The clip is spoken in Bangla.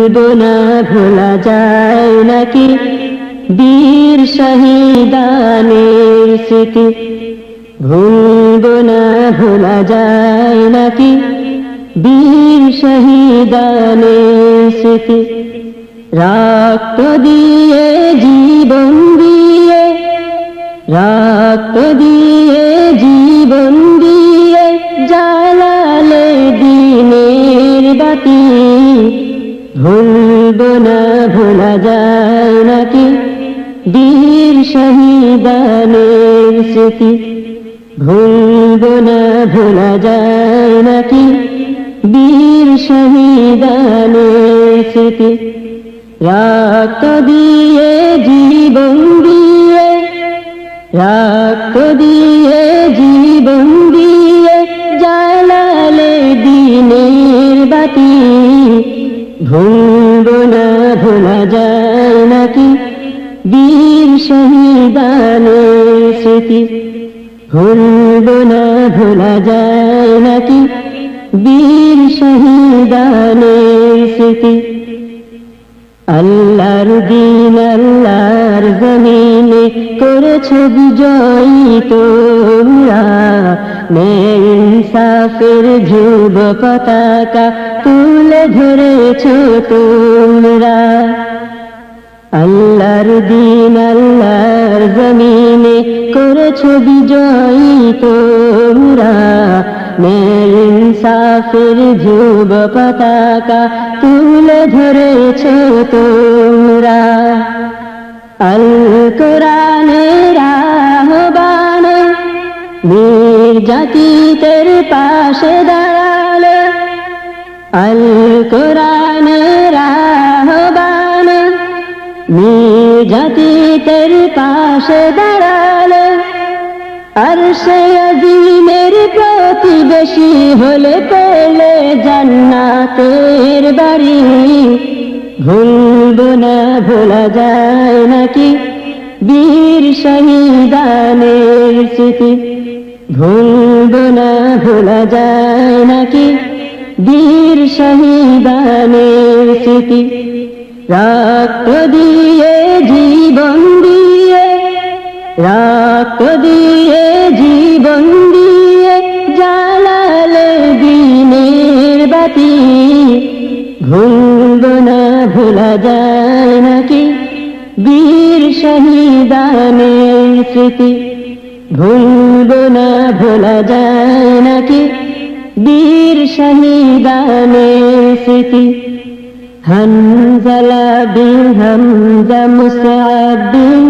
ভুলবো না ভোলা যায় নাকি বীর শহীদানের স্মৃতি, ভুলবো না ভোলা যায় নাকি বীর শহীদানের স্মৃতি। রক্ত দিয়ে জীবন দিয়ে, রক্ত দিয়ে জীবন দিয়ে জ্বালালে দিনের বাতি, ভুলবো না ভোলা যায় নাকি বীর শহীদানের স্মৃতি, ভুলবো না ভোলা যায় নাকি বীর শহীদানের স্মৃতি। রক্ত দিয়ে জীবন দিয়ে, রক্ত দিয়ে জীবন দিয়ে জ্বালালে দিনের বাতি, ভুলবো না ভোলা যায় নাকি বীর শহীদানের স্মৃতি, ভুলবো না ভোলা যায় নাকি বীর শহীদানের স্মৃতি। আল্লাহর দিন আল্লাহর জমিনে করেছো বিজয়ী তোমরা, ন্যায় ইনসাফের ধ্রুব পতাকা তুলে ধরেছো তোমরা। আল্লাহর দিন আল্লাহর জমিনে করেছো বিজয়ী তোমরা, ন্যায় ইনসাফের ধ্রুব পতাকা তুলে ধরেছো তোমরা। আল কোরআনের আহ্বানে নির্যাতিতের পাশে দাঁড়ালে, আল কোরআনের আহ্বানে নির্যাতিতের পাশে দাঁড়ালে, আরশে আজিমের প্রতিবেশী হলে পেলে জান্নাতের বাড়ি, ভুলবো না ভোলা যায় নাকি বীর শহীদানের স্মৃতি, ভুলবো না ভোলা যায় নাকি বীর শহীদানের স্মৃতি। রক্ত দিয়ে জীবন দিয়ে, রক্ত দিয়ে জীবন দিয়ে জ্বালালে দিনের বাতি, ভুলবো না ভোলা যায় নাকি বীর শহীদানের স্মৃতি, ভুলবো না ভোলা যায় নাকি বীর শহীদানের স্মৃতি। হানজালা বিন হামজা মুসআব বিন